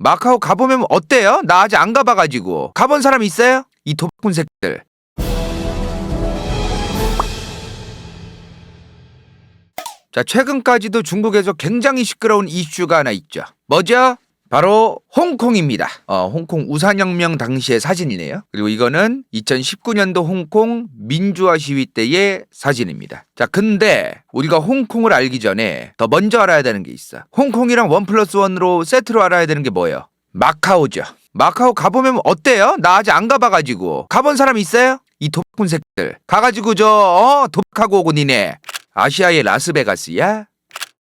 마카오 가보면 어때요? 나 아직 안 가봐가지고. 가본 사람 있어요? 이 도박꾼 새끼들. 자, 최근까지도 중국에서 굉장히 시끄러운 이슈가 하나 있죠. 뭐죠? 바로 홍콩입니다. 홍콩 우산혁명 당시의 사진이네요. 그리고 이거는 2019년도 홍콩 민주화 시위 때의 사진입니다. 자, 근데 우리가 홍콩을 알기 전에 더 먼저 알아야 되는 게 있어. 홍콩이랑 1+1으로 세트로 알아야 되는 게 뭐예요? 마카오죠. 마카오 가보면 어때요? 나 아직 안 가봐가지고. 가본 사람 있어요? 이 도박꾼 새끼들. 가가지고 도박하고 오고 니네. 아시아의 라스베가스야?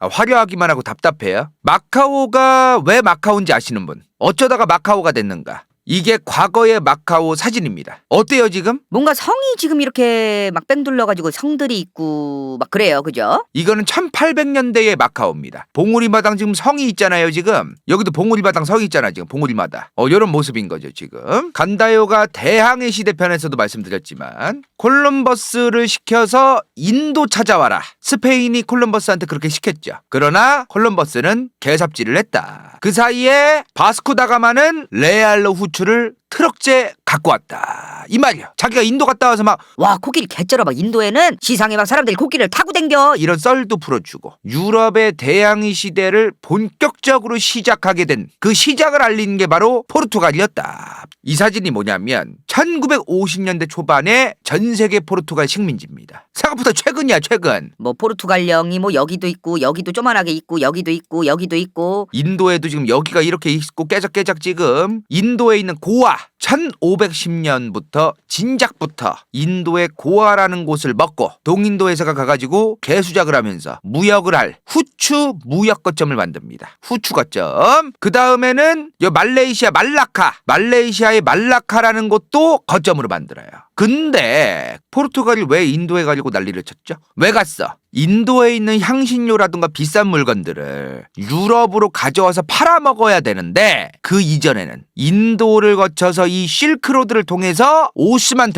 화려하기만 하고 답답해요. 마카오가 왜 마카오인지 아시는 분? 어쩌다가 마카오가 됐는가? 이게 과거의 마카오 사진입니다. 어때요 지금? 뭔가 성이 지금 이렇게 막 뺑 둘러가지고 성들이 있고 막 그래요, 그죠? 이거는 1800년대의 마카오입니다. 봉우리마당 지금 성이 있잖아요 지금. 여기도 봉우리마당 성이 있잖아 지금. 봉우리마당. 이런 모습인 거죠 지금. 간다요가 대항해 시대편에서도 말씀드렸지만 콜럼버스를 시켜서 인도 찾아와라. 스페인이 콜럼버스한테 그렇게 시켰죠. 그러나 콜럼버스는 개삽질을 했다. 그 사이에 바스코다가마는 레알로 후추를 트럭째 갖고 왔다. 이 말이야. 자기가 인도 갔다 와서 막 와, 코끼리 개쩔어. 막 인도에는 시상에 막 사람들이 코끼리를 타고 댕겨. 이런 썰도 풀어주고 유럽의 대항해 시대를 본격적으로 시작하게 된 그 시작을 알리는 게 바로 포르투갈이었다. 이 사진이 뭐냐면 1950년대 초반에 전 세계 포르투갈 식민지입니다. 생각보다 최근이야 최근. 뭐 포르투갈령이 뭐 여기도 있고 여기도 조만하게 있고 여기도 있고 여기도 있고. 인도에도 지금 여기가 이렇게 있고 깨작깨작 지금 인도에 있는 고아 1510년부터 진작부터 인도의 고아라는 곳을 먹고 동인도에서가 가가지고 개수작을 하면서 무역을 할 후추 무역 거점을 만듭니다. 후추 거점. 그 다음에는 말레이시아 말레이시아의 말라카라는 곳도 거점으로 만들어요. 근데 포르투갈이 왜 인도에 가려고 난리를 쳤죠? 왜 갔어? 인도에 있는 향신료라든가 비싼 물건들을 유럽으로 가져와서 팔아먹어야 되는데 그 이전에는 인도를 거쳐서 이 실크로드를 통해서 오스만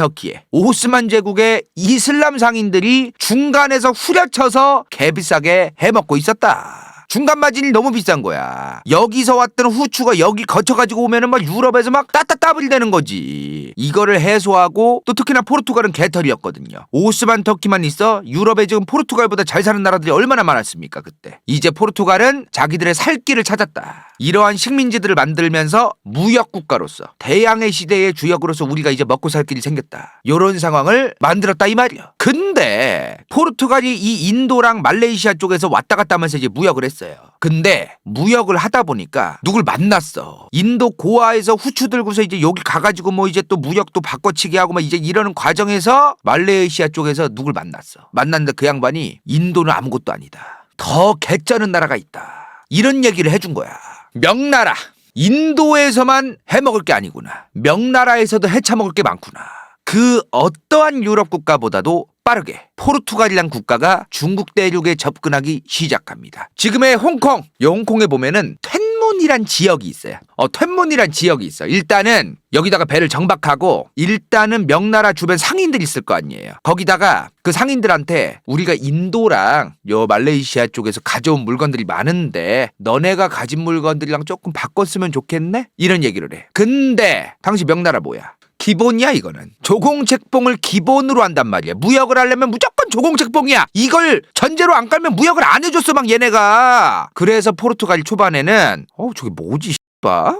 제국의 이슬람 상인들이 중간에서 후려쳐서 개비싸게 해먹고 있었다. 중간 마진이 너무 비싼 거야. 여기서 왔던 후추가 여기 거쳐가지고 오면은 막 유럽에서 막 따따따블 되는 거지. 이거를 해소하고 또 특히나 포르투갈은 개털이었거든요. 오스만 터키만 있어 유럽에 지금 포르투갈보다 잘 사는 나라들이 얼마나 많았습니까 그때. 이제 포르투갈은 자기들의 살 길을 찾았다. 이러한 식민지들을 만들면서 무역국가로서 대항해 시대의 주역으로서 우리가 이제 먹고 살 길이 생겼다. 이런 상황을 만들었다 이 말이야. 근데 포르투갈이 이 인도랑 말레이시아 쪽에서 왔다 갔다 하면서 이제 무역을 했어요. 근데 무역을 하다 보니까 누굴 만났어. 인도 고아에서 후추 들고서 이제 여기 가가지고 뭐 이제 또 무역도 바꿔치기 하고 막 이제 이러는 과정에서 말레이시아 쪽에서 누굴 만났어. 만났는데 그 양반이 인도는 아무것도 아니다. 더 개쩌는 나라가 있다. 이런 얘기를 해준 거야. 명나라. 인도에서만 해먹을 게 아니구나. 명나라에서도 해쳐먹을 게 많구나. 그 어떠한 유럽 국가보다도 빠르게 포르투갈이란 국가가 중국 대륙에 접근하기 시작합니다. 지금의 홍콩, 이 홍콩에 보면은 텐문이란 지역이 있어요. 텐문이란 지역이 있어. 일단은 여기다가 배를 정박하고 일단은 명나라 주변 상인들이 있을 거 아니에요. 거기다가 그 상인들한테 우리가 인도랑 요 말레이시아 쪽에서 가져온 물건들이 많은데 너네가 가진 물건들이랑 조금 바꿨으면 좋겠네? 이런 얘기를 해. 근데 당시 명나라 뭐야? 기본이야 이거는. 조공책봉을 기본으로 한단 말이야. 무역을 하려면 무조건 조공책봉이야. 이걸 전제로 안 깔면 무역을 안 해줬어 막 얘네가. 그래서 포르투갈이 초반에는 저게 뭐지 봐.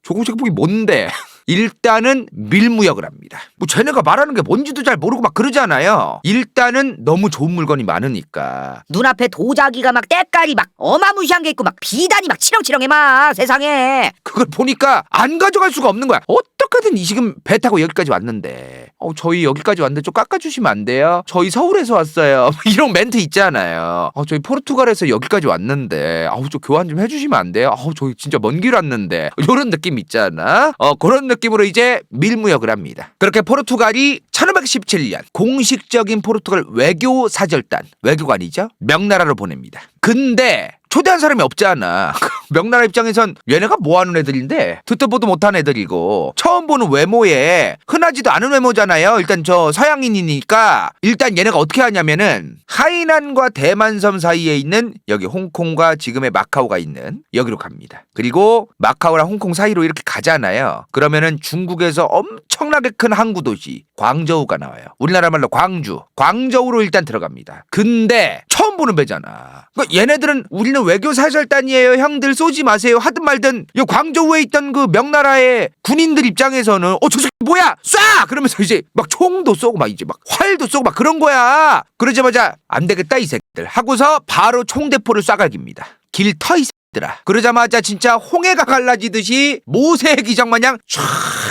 조공책봉이 뭔데? 일단은 밀무역을 합니다. 뭐 쟤네가 말하는 게 뭔지도 잘 모르고 막 그러잖아요. 일단은 너무 좋은 물건이 많으니까 눈앞에 도자기가 막 때깔이 막 어마무시한 게 있고 막 비단이 막 치렁치렁해 막 세상에. 그걸 보니까 안 가져갈 수가 없는 거야. 어떻게든 지금 배 타고 여기까지 왔는데 저희 여기까지 왔는데 좀 깎아주시면 안 돼요? 저희 서울에서 왔어요. 이런 멘트 있잖아요. 저희 포르투갈에서 여기까지 왔는데 좀 교환 좀 해주시면 안 돼요? 저희 진짜 먼 길 왔는데 이런 느낌 있잖아. 그런 느낌으로 이제 밀무역을 합니다. 그렇게 포르투갈이 1517년 공식적인 포르투갈 외교 사절단, 외교관이죠, 명나라로 보냅니다. 근데 초대한 사람이 없잖아. 명나라 입장에선 얘네가 뭐하는 애들인데 듣도 보도 못한 애들이고 처음 보는 외모에 흔하지도 않은 외모잖아요. 일단 저 서양인이니까 일단 얘네가 어떻게 하냐면은 하이난과 대만섬 사이에 있는 여기 홍콩과 지금의 마카오가 있는 여기로 갑니다. 그리고 마카오랑 홍콩 사이로 이렇게 가잖아요. 그러면은 중국에서 엄청나게 큰 항구 도시 광저우가 나와요. 우리나라 말로 광주. 광저우로 일단 들어갑니다. 근데 처음 보는 배잖아. 그러니까 얘네들은 우리는 외교 사절단이에요. 형들 쏘지 마세요. 하든 말든 이 광저우에 있던 그 명나라의 군인들 입장에서는 저 새끼 뭐야? 쏴! 그러면서 이제 막 총도 쏘고 막 이제 막 활도 쏘고 막 그런 거야. 그러자마자 안 되겠다 이 새끼들 하고서 바로 총대포를 쏴갈깁니다. 길터 이 새끼들아. 그러자마자 진짜 홍해가 갈라지듯이 모세의 기적 마냥 촤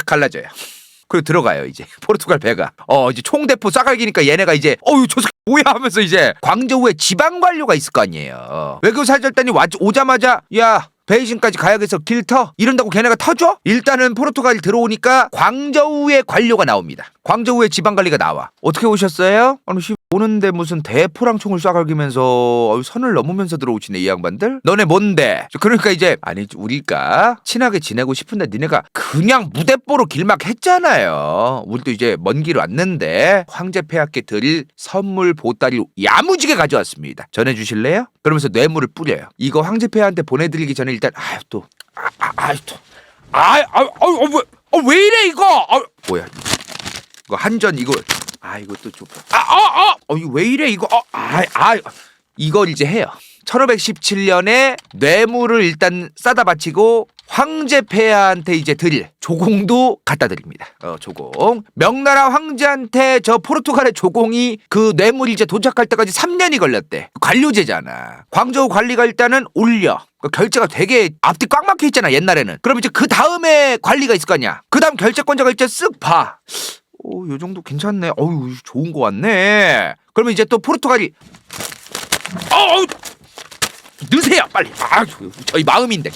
갈라져요. 그리고 들어가요 이제 포르투갈 배가 이제 총대포 쏴갈기니까 얘네가 이제 저 새끼 뭐야 하면서 이제 광저우에 지방 관료가 있을 거 아니에요. 외교 사절단이 오자마자 야 베이징까지 가야겠어 길 터 이런다고 걔네가 터줘? 일단은 포르투갈이 들어오니까 광저우의 관료가 나옵니다. 광저우의 지방관리가 나와. 어떻게 오셨어요? 아니 오는데 무슨 대포랑 총을 쏴갈기면서 선을 넘으면서 들어오시네 이 양반들. 너네 뭔데? 그러니까 이제 아니 우리가 친하게 지내고 싶은데 니네가 그냥 무대뽀로 길막했잖아요. 우리도 이제 먼 길 왔는데 황제 폐하께 드릴 선물 보따리 야무지게 가져왔습니다. 전해주실래요? 그러면서 뇌물을 뿌려요. 이거 황제 폐하한테 보내드리기 전에 일단 왜 이래 이거? 뭐야? 이거 한전 이거 이거 또 줘. 이거 왜 이래 이거? 이걸 이제 해요. 1517년에 뇌물을 일단 싸다 바치고 황제 폐하한테 이제 드릴 조공도 갖다 드립니다. 조공. 명나라 황제한테 저 포르투갈의 조공이 그 뇌물이 이제 도착할 때까지 3년이 걸렸대. 관료제잖아. 광저우 관리가 일단은 올려. 결제가 되게 앞뒤 꽉 막혀 있잖아 옛날에는. 그럼 이제 그 다음에 관리가 있을 거 아니야. 그 다음 결제권자가 이제 쓱 봐. 요 정도 괜찮네. 좋은 거 같네. 그러면 이제 또 포르투갈이 넣으세요 빨리. 저희 마음인데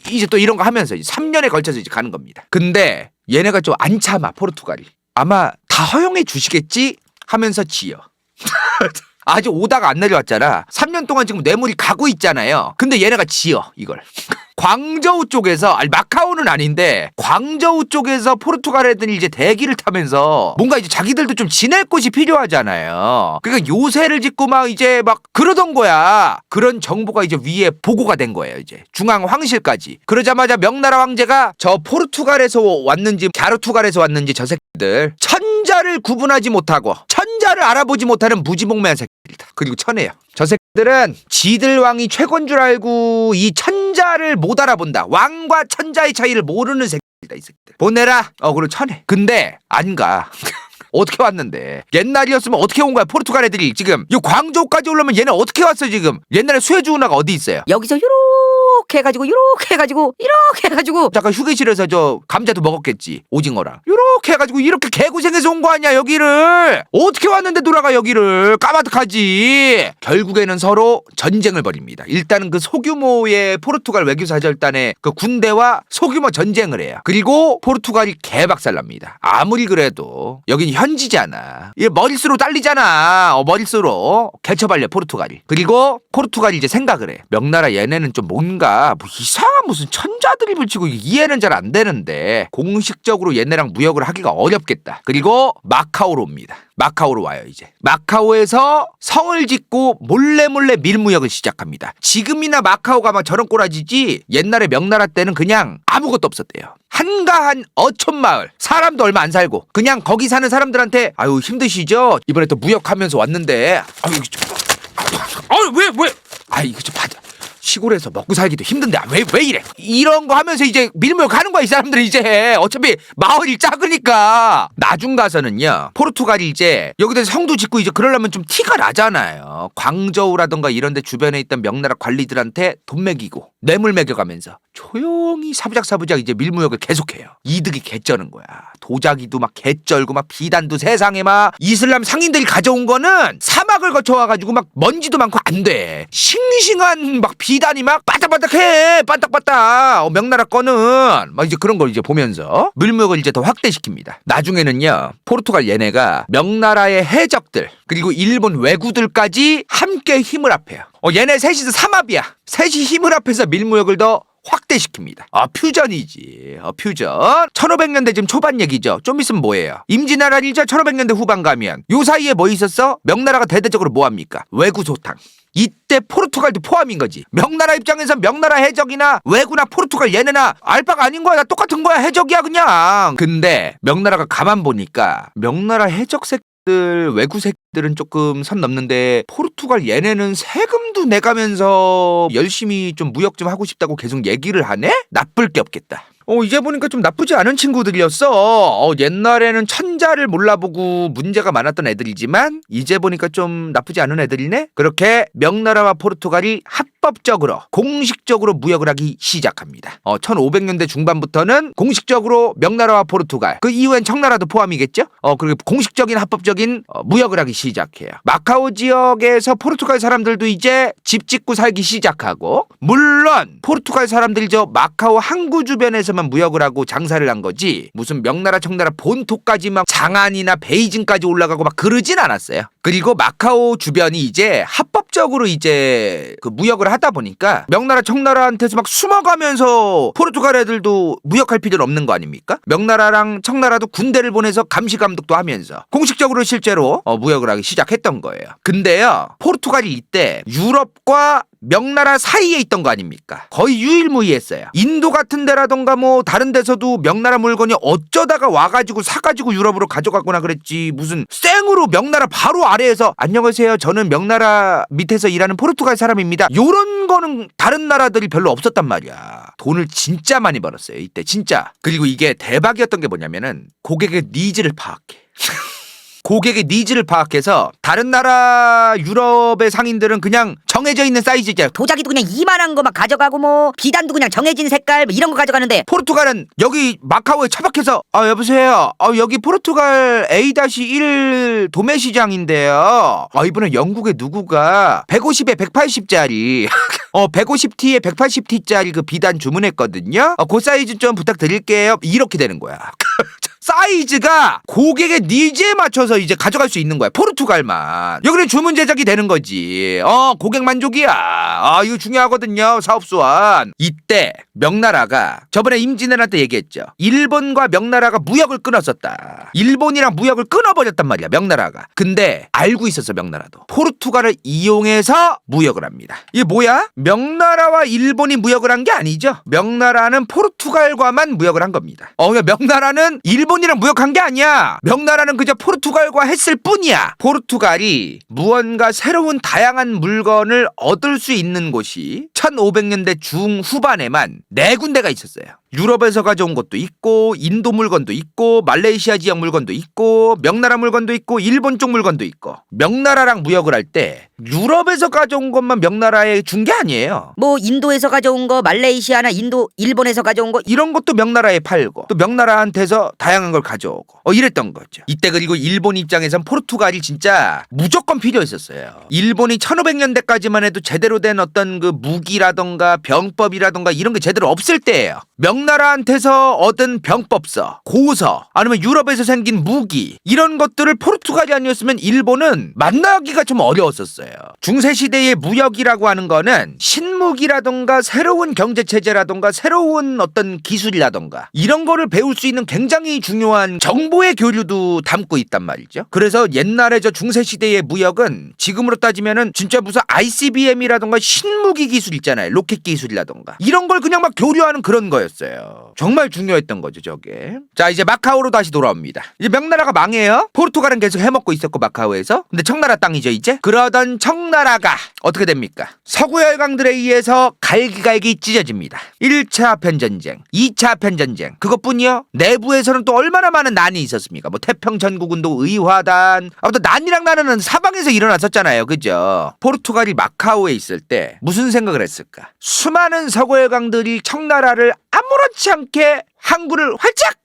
이제 또 이런 거 하면서 이제 3년에 걸쳐서 이제 가는 겁니다. 근데 얘네가 좀 안 참아 포르투갈이. 아마 다 허용해 주시겠지 하면서 지어. 아직 오다가 안 내려왔잖아. 3년 동안 지금 뇌물이 가고 있잖아요. 근데 얘네가 지어 이걸. 광저우 쪽에서 마카오는 아닌데 광저우 쪽에서 포르투갈 애들이 이제 대기를 타면서 뭔가 이제 자기들도 좀 지낼 곳이 필요하잖아요. 그러니까 요새를 짓고 막 이제 막 그러던 거야. 그런 정보가 이제 위에 보고가 된 거예요. 이제 중앙 황실까지. 그러자마자 명나라 황제가 저 포르투갈에서 왔는지 갸르투갈에서 왔는지 저 새끼들 천자를 구분하지 못하고 천자를 알아보지 못하는 무지몽매한 새끼들이다. 그리고 천해요. 저 새끼들은 지들 왕이 최고인 줄 알고 이 천자를 못 알아본다. 왕과 천자의 차이를 모르는 새끼들이다. 이 새끼들 보내라. 그리고 천해. 근데 안 가. 어떻게 왔는데? 옛날이었으면 어떻게 온 거야? 포르투갈 애들이 지금 이 광저우까지 오려면 얘네 어떻게 왔어 지금? 옛날에 수에즈 운하가 어디 있어요? 여기서 요렇게 해가지고 잠깐 휴게실에서 저 감자도 먹었겠지. 오징어랑 요렇게 해가지고 이렇게 개고생해서 온 거 아니야 여기를. 어떻게 왔는데 돌아가 여기를. 까마득하지. 결국에는 서로 전쟁을 벌입니다. 일단은 그 소규모의 포르투갈 외교사절단의 그 군대와 소규모 전쟁을 해요. 그리고 포르투갈이 개박살납니다. 아무리 그래도 여긴 현지잖아. 얘 머릿수로 딸리잖아. 머릿수로 개쳐발려 포르투갈이. 그리고 포르투갈이 이제 생각을 해. 명나라 얘네는 좀 뭔가 이상한 무슨 천자들이 붙이고 이해는 잘 안 되는데 공식적으로 얘네랑 무역을 하기가 어렵겠다. 그리고 마카오로 옵니다. 마카오로 와요 이제. 마카오에서 성을 짓고 몰래 밀무역을 시작합니다. 지금이나 마카오가 막 저런 꼬라지지 옛날에 명나라 때는 그냥 아무것도 없었대요. 한가한 어촌마을. 사람도 얼마 안 살고 그냥 거기 사는 사람들한테 힘드시죠? 이번에 또 무역하면서 왔는데 이거 좀 받아. 시골에서 먹고 살기도 힘든데 왜 이래? 이런 거 하면서 이제 밀무역 가는 거야 이 사람들은 이제. 어차피 마을이 작으니까. 나중 가서는요 포르투갈이 이제 여기다 성도 짓고 이제 그러려면 좀 티가 나잖아요. 광저우라던가 이런데 주변에 있던 명나라 관리들한테 돈 먹이고 뇌물 먹여가면서 조용히 사부작 이제 밀무역을 계속해요. 이득이 개쩌는 거야. 도자기도 막 개쩔고 막 비단도 세상에 막 이슬람 상인들이 가져온 거는 사막을 거쳐와가지고 막 먼지도 많고 안 돼. 싱싱한 막 비단이 막 반짝반짝해. 반딱반딱. 명나라 거는 막 이제 그런 걸 이제 보면서 물무역을 이제 더 확대시킵니다. 나중에는요, 포르투갈 얘네가 명나라의 해적들 그리고 일본 왜구들까지 함께 힘을 합해요. 얘네 셋이서 삼합이야. 셋이 힘을 합해서 밀무역을 더 확대시킵니다. 퓨전이지. 퓨전. 1500년대 지금 초반 얘기죠. 좀 있으면 뭐예요? 임진왜란이죠. 1500년대 후반 가면 요 사이에 뭐 있었어? 명나라가 대대적으로 뭐 합니까? 왜구소탕. 이때 포르투갈도 포함인 거지. 명나라 입장에서 명나라 해적이나 왜구나 포르투갈 얘네나 알바가 아닌 거야. 다 똑같은 거야. 해적이야 그냥. 근데 명나라가 가만 보니까 명나라 해적 새끼들 왜구 새끼들은 조금 선 넘는데 포르투갈 얘네는 세금도 내가면서 열심히 좀 무역 좀 하고 싶다고 계속 얘기를 하네? 나쁠 게 없겠다. 이제 보니까 좀 나쁘지 않은 친구들이었어. 옛날에는 천자를 몰라보고 문제가 많았던 애들이지만 이제 보니까 좀 나쁘지 않은 애들이네. 그렇게 명나라와 포르투갈이 합법적으로 공식적으로 무역을 하기 시작합니다. 1500년대 중반부터는 공식적으로 명나라와 포르투갈, 그 이후엔 청나라도 포함이겠죠. 그리고 공식적인 합법적인 무역을 하기 시작해요. 마카오 지역에서 포르투갈 사람들도 이제 집 짓고 살기 시작하고, 물론 포르투갈 사람들이 저 마카오 항구 주변에서 만 무역을 하고 장사를 한 거지 무슨 명나라 청나라 본토까지 막 장안이나 베이징까지 올라가고 막 그러진 않았어요. 그리고 마카오 주변이 이제 합법적으로 이제 그 무역을 하다 보니까 명나라 청나라한테서 막 숨어가면서 포르투갈 애들도 무역할 필요는 없는 거 아닙니까? 명나라랑 청나라도 군대를 보내서 감시 감독도 하면서 공식적으로 실제로 무역을 하기 시작했던 거예요. 근데요, 포르투갈이 이때 유럽과 명나라 사이에 있던 거 아닙니까? 거의 유일무이했어요. 인도 같은 데라던가 뭐 다른 데서도 명나라 물건이 어쩌다가 와가지고 사가지고 유럽으로 가져가거나 그랬지, 무슨 생으로 명나라 바로 아래에서 안녕하세요, 저는 명나라 밑에서 일하는 포르투갈 사람입니다, 요런 거는 다른 나라들이 별로 없었단 말이야. 돈을 진짜 많이 벌었어요 이때 진짜. 그리고 이게 대박이었던 게 뭐냐면은 고객의 니즈를 파악해. 고객의 니즈를 파악해서 다른 나라 유럽의 상인들은 그냥 정해져 있는 사이즈죠. 도자기도 그냥 이만한 거 막 가져가고 뭐 비단도 그냥 정해진 색깔 뭐 이런 거 가져가는데 포르투갈은 여기 마카오에 처박혀서 여보세요, 여기 포르투갈 A-1 도매 시장인데요, 이번에 영국의 누구가 150에 180짜리 150T에 180T짜리 그 비단 주문했거든요. 그 사이즈 좀 부탁드릴게요. 이렇게 되는 거야. 사이즈가 고객의 니즈에 맞춰서 이제 가져갈 수 있는 거야, 포르투갈만. 여기는 주문 제작이 되는 거지. 고객 만족이야. 이거 중요하거든요, 사업 수완. 이때 명나라가 저번에 임진왜란 때 얘기했죠. 일본과 명나라가 무역을 끊었었다. 일본이랑 무역을 끊어버렸단 말이야, 명나라가. 근데 알고 있었어, 명나라도. 포르투갈을 이용해서 무역을 합니다. 이게 뭐야? 명나라와 일본이 무역을 한 게 아니죠. 명나라는 포르투갈과만 무역을 한 겁니다. 명나라는 일본이랑 무역한 게 아니야. 명나라는 그저 포르투갈과 했을 뿐이야. 포르투갈이 무언가 새로운 다양한 물건을 얻을 수 있는 곳이 1500년대 중후반에만 4군데가 있었어요. 유럽에서 가져온 것도 있고, 인도 물건도 있고, 말레이시아 지역 물건도 있고, 명나라 물건도 있고, 일본 쪽 물건도 있고. 명나라랑 무역을 할 때 유럽에서 가져온 것만 명나라에 준 게 아니에요. 뭐 인도에서 가져온 거, 말레이시아나 인도, 일본에서 가져온 거 이런 것도 명나라에 팔고, 또 명나라한테서 다양한 걸 가져오고 이랬던 거죠. 이때 그리고 일본 입장에선 포르투갈이 진짜 무조건 필요했었어요. 일본이 1500년대까지만 해도 제대로 된 어떤 그 무기라던가 병법이라던가 이런 게 제대로 없을 때예요. 명나라한테서 얻은 병법서, 고서, 아니면 유럽에서 생긴 무기, 이런 것들을 포르투갈이 아니었으면 일본은 만나기가 좀 어려웠었어요. 중세시대의 무역이라고 하는 거는 신무기라던가 새로운 경제체제라던가 새로운 어떤 기술이라던가 이런 거를 배울 수 있는 굉장히 중요한 정보의 교류도 담고 있단 말이죠. 그래서 옛날에 저 중세시대의 무역은 지금으로 따지면은 진짜 무슨 ICBM이라던가 신무기 기술 있잖아요. 로켓 기술이라던가 이런 걸 그냥 막 교류하는 그런 거였어요. 정말 중요했던 거죠, 저게. 자, 이제 마카오로 다시 돌아옵니다. 이제 명나라가 망해요. 포르투갈은 계속 해먹고 있었고 마카오에서. 근데 청나라 땅이죠 이제. 그러던 청나라가 어떻게 됩니까? 서구 열강들에 의해서 갈기갈기 찢어집니다. 1차 아편전쟁, 2차 아편전쟁, 그것뿐이요? 내부에서는 또 얼마나 많은 난이 있었습니까? 뭐 태평전국운동, 의화단, 아무튼 난이랑 나는 사방에서 일어났었잖아요, 그죠? 포르투갈이 마카오에 있을 때 무슨 생각을 했을까? 수많은 서구 열강들이 청나라를 아무 아무렇지 않게 항구를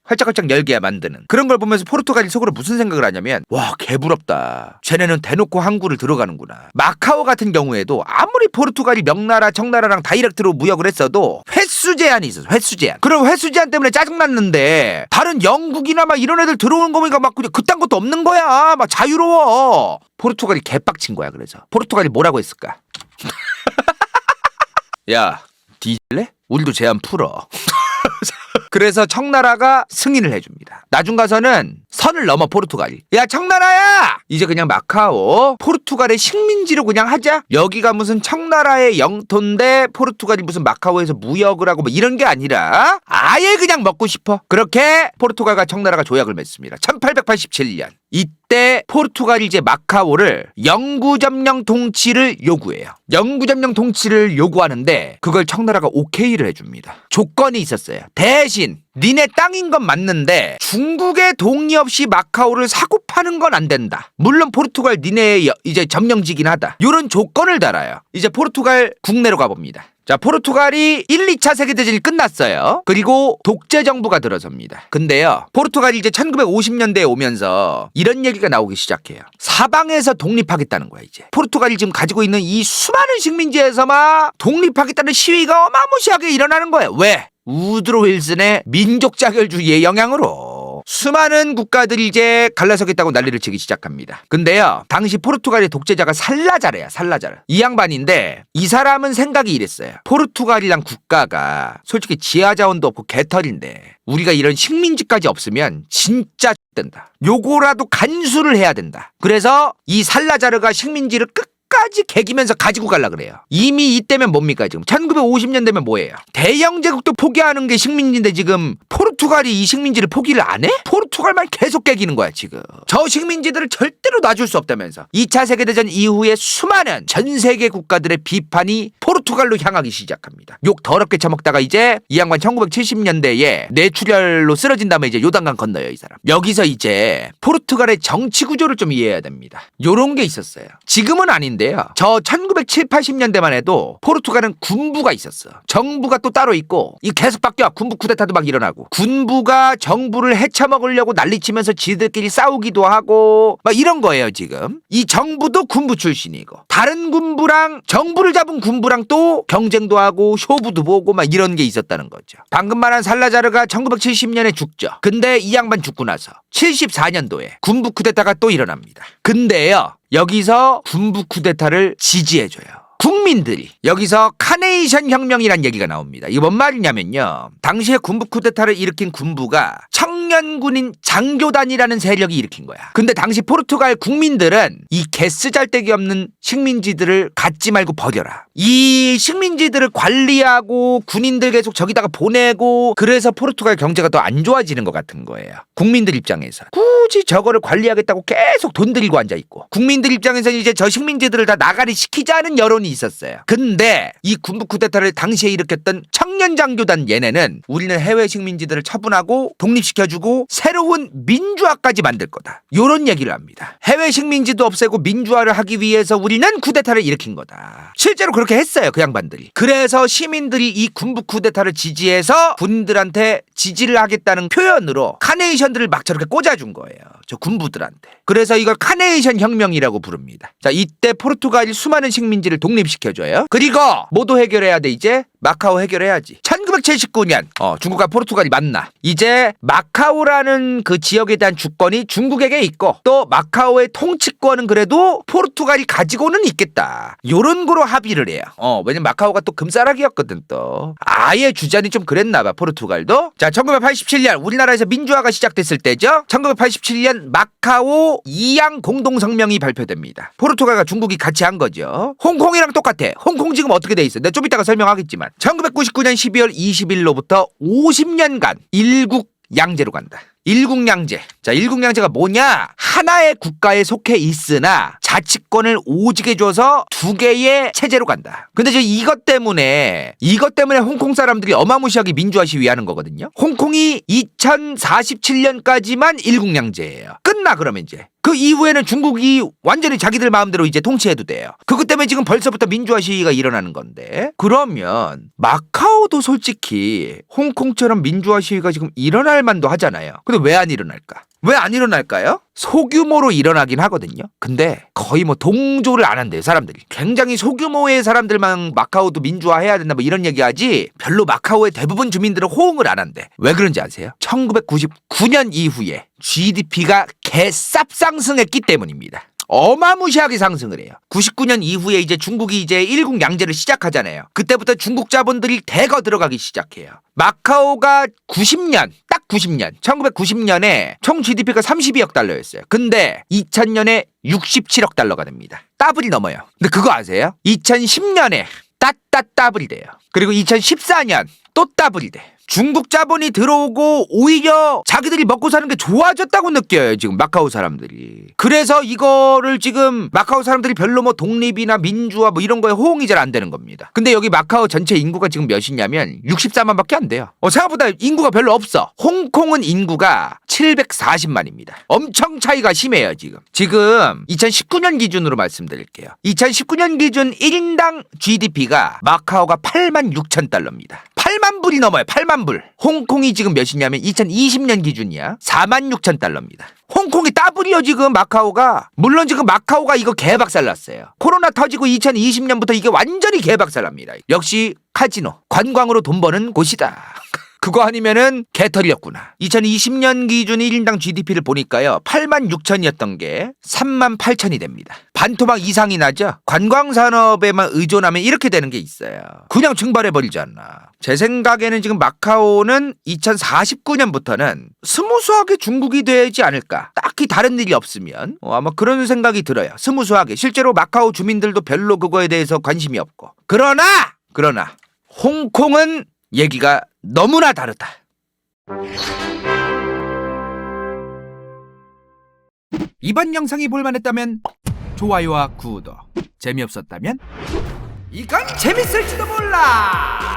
활짝활짝 열게 만드는 그런 걸 보면서 포르투갈이 속으로 무슨 생각을 하냐면 와 개부럽다. 쟤네는 대놓고 항구를 들어가는구나. 마카오 같은 경우에도 아무리 포르투갈이 명나라 청나라랑 다이렉트로 무역을 했어도 횟수 제한이 있었어. 횟수 제한. 그럼 횟수 제한 때문에 짜증났는데 다른 영국이나 막 이런 애들 들어오는 거 보니까 막 그냥 그딴 것도 없는 거야. 막 자유로워. 포르투갈이 개빡친 거야. 그래서 포르투갈이 뭐라고 했을까? 야 뒤질래? 우리도 제한 풀어. 그래서 청나라가 승인을 해줍니다. 나중 가서는 선을 넘어 포르투갈이. 야 청나라야! 이제 그냥 마카오 포르투갈의 식민지로 그냥 하자. 여기가 무슨 청나라의 영토인데 포르투갈이 무슨 마카오에서 무역을 하고 뭐 이런 게 아니라 아예 그냥 먹고 싶어. 그렇게 포르투갈과 청나라가 조약을 맺습니다. 1887년. 이때 포르투갈이 이제 마카오를 영구점령 통치를 요구해요. 영구점령 통치를 요구하는데 그걸 청나라가 오케이를 해줍니다. 조건이 있었어요. 대신 니네 땅인 건 맞는데 중국의 동의 없이 마카오를 사고 파는 건 안 된다. 물론 포르투갈 니네의 이제 점령지긴 하다. 이런 조건을 달아요. 이제 포르투갈 국내로 가봅니다. 자, 포르투갈이 1, 2차 세계대전이 끝났어요. 그리고 독재 정부가 들어섭니다. 근데요, 포르투갈이 이제 1950년대에 오면서 이런 얘기가 나오기 시작해요. 사방에서 독립하겠다는 거야, 이제. 포르투갈이 지금 가지고 있는 이 수많은 식민지에서 막 독립하겠다는 시위가 어마무시하게 일어나는 거예요. 왜? 우드로 윌슨의 민족 자결주의의 영향으로 수많은 국가들이 이제 갈라서겠다고 난리를 치기 시작합니다. 근데요, 당시 포르투갈의 독재자가 살라자르야, 살라자르. 이 양반인데 이 사람은 생각이 이랬어요. 포르투갈이란 국가가 솔직히 지하자원도 없고 개털인데 우리가 이런 식민지까지 없으면 진짜 된다. 요거라도 간수를 해야 된다. 그래서 이 살라자르가 식민지를 끝까지 개기면서 가지고 갈라 그래요. 이미 이때면 뭡니까 지금 1950년 되면 뭐예요? 대영 제국도 포기하는 게 식민지인데 지금 포르투갈이 이 식민지를 포기를 안 해? 포르투갈만 계속 깨기는 거야 지금. 저 식민지들을 절대로 놔줄 수 없다면서 2차 세계대전 이후에 수많은 전 세계 국가들의 비판이 포르투갈로 향하기 시작합니다. 욕 더럽게 처먹다가 이제 이 양반 1970년대에 뇌출혈로 쓰러진 다음에 이제 요단강 건너요 이 사람. 여기서 이제 포르투갈의 정치 구조를 좀 이해해야 됩니다. 요런 게 있었어요. 지금은 아닌데요. 저 1970, 80년대만 해도 포르투갈은 군부가 있었어. 정부가 또 따로 있고 이 계속 바뀌어. 군부 쿠데타도 막 일어나고 군부가 정부를 헤쳐먹으려고 난리치면서 지들끼리 싸우기도 하고 막 이런 거예요 지금. 이 정부도 군부 출신이고 다른 군부랑 정부를 잡은 군부랑 또 경쟁도 하고 쇼부도 보고 막 이런 게 있었다는 거죠. 방금 말한 살라자르가 1970년에 죽죠. 근데 이 양반 죽고 나서 74년도에 군부 쿠데타가 또 일어납니다. 근데요, 여기서 군부 쿠데타를 지지해줘요. 국민들이. 여기서 카네이션 혁명이란 얘기가 나옵니다. 이게 뭔 말이냐면요, 당시에 군부 쿠데타를 일으킨 군부가 청년군인 장교단이라는 세력이 일으킨 거야. 근데 당시 포르투갈 국민들은 이 개쓰잘데기 없는 식민지들을 갖지 말고 버려라. 이 식민지들을 관리하고 군인들 계속 저기다가 보내고 그래서 포르투갈 경제가 더 안 좋아지는 것 같은 거예요. 국민들 입장에서 굳이 저거를 관리하겠다고 계속 돈 들이고 앉아있고 국민들 입장에서는 이제 저 식민지들을 다 나가리 시키자는 여론이 있었어요. 근데 이 군부 쿠데타를 당시에 일으켰던 청년 장교단 얘네는 우리는 해외 식민지들을 처분하고 독립시켜주고 새로운 민주화까지 만들 거다. 요런 얘기를 합니다. 해외 식민지도 없애고 민주화를 하기 위해서 우리는 쿠데타를 일으킨 거다. 실제로 그렇게 했어요 그 양반들이. 그래서 시민들이 이 군부 쿠데타를 지지해서 군인들한테 지지를 하겠다는 표현으로 카네이션들을 막 저렇게 꽂아준 거예요 저 군부들한테. 그래서 이걸 카네이션 혁명이라고 부릅니다. 자, 이때 포르투갈이 수많은 식민지를 독립시켜줘요. 그리고 뭐도 해결해야 돼 이제? 마카오 해결해야지. 1979년 중국과 포르투갈이 만나. 이제 마카오라는 그 지역에 대한 주권이 중국에게 있고 또 마카오의 통치권은 그래도 포르투갈이 가지고는 있겠다. 요런 거로 합의를 해요. 왜냐면 마카오가 또 금싸라기였거든 또. 아예 주장이 좀 그랬나 봐 포르투갈도. 자, 1987년 우리나라에서 민주화가 시작됐을 때죠. 1987년 마카오 이양 공동성명이 발표됩니다. 포르투갈과 중국이 같이 한 거죠. 홍콩이랑 똑같아. 홍콩 지금 어떻게 돼 있어? 내가 좀 이따가 설명하겠지만 1999년 12월 20일로부터 50년간 일국 양제로 간다. 일국양제. 자, 일국양제가 뭐냐? 하나의 국가에 속해 있으나 자치권을 오지게 줘서 두 개의 체제로 간다. 근데 이제 이것 때문에 홍콩 사람들이 어마무시하게 민주화 시위하는 거거든요. 홍콩이 2047년까지만 일국량제예요. 끝나 그러면 이제. 그 이후에는 중국이 완전히 자기들 마음대로 이제 통치해도 돼요. 그것 때문에 지금 벌써부터 민주화 시위가 일어나는 건데, 그러면 마카오도 솔직히 홍콩처럼 민주화 시위가 지금 일어날 만도 하잖아요. 근데 왜 안 일어날까? 왜 안 일어날까요? 소규모로 일어나긴 하거든요. 근데 거의 뭐 동조를 안 한대요, 사람들이. 굉장히 소규모의 사람들만 마카오도 민주화해야 된다 뭐 이런 얘기하지, 별로 마카오의 대부분 주민들은 호응을 안 한대. 왜 그런지 아세요? 1999년 이후에 GDP가 개쌉 상승했기 때문입니다. 어마무시하게 상승을 해요. 99년 이후에 이제 중국이 이제 일국양제를 시작하잖아요. 그때부터 중국 자본들이 대거 들어가기 시작해요. 마카오가 90년, 딱 90년, 1990년에 총 GDP가 32억 달러였어요. 근데 2000년에 67억 달러가 됩니다. 더블이 넘어요. 근데 그거 아세요? 2010년에 더블이 돼요. 그리고 2014년 또 더블이 돼. 중국 자본이 들어오고 오히려 자기들이 먹고 사는 게 좋아졌다고 느껴요, 지금 마카오 사람들이. 그래서 이거를 지금 마카오 사람들이 별로 뭐 독립이나 민주화 뭐 이런 거에 호응이 잘 안 되는 겁니다. 근데 여기 마카오 전체 인구가 지금 몇이냐면 64만밖에 안 돼요. 생각보다 인구가 별로 없어. 홍콩은 인구가 740만입니다. 엄청 차이가 심해요, 지금. 지금 2019년 기준으로 말씀드릴게요. 2019년 기준 1인당 GDP가 마카오가 8만 6천 달러입니다. 8만 불이 넘어요. 8만 불. 홍콩이 지금 몇이냐면 2020년 기준이야. 4만 6천 달러입니다. 홍콩이 더블이요, 지금 마카오가. 물론 지금 마카오가 이거 개박살 났어요. 코로나 터지고 2020년부터 이게 완전히 개박살 납니다. 역시 카지노, 관광으로 돈 버는 곳이다. 그거 아니면은 개털이었구나. 2020년 기준 1인당 GDP를 보니까요, 8만 6천이었던 게 3만 8천이 됩니다. 반토막 이상이 나죠? 관광산업에만 의존하면 이렇게 되는 게 있어요. 그냥 증발해버리잖아. 제 생각에는 지금 마카오는 2049년부터는 스무스하게 중국이 되지 않을까. 딱히 다른 일이 없으면 아마 그런 생각이 들어요. 스무스하게. 실제로 마카오 주민들도 별로 그거에 대해서 관심이 없고. 그러나 홍콩은 얘기가 너무나 다르다. 이번 영상이 볼만했다면 좋아요와 구독, 재미없었다면 이건 재밌을지도 몰라.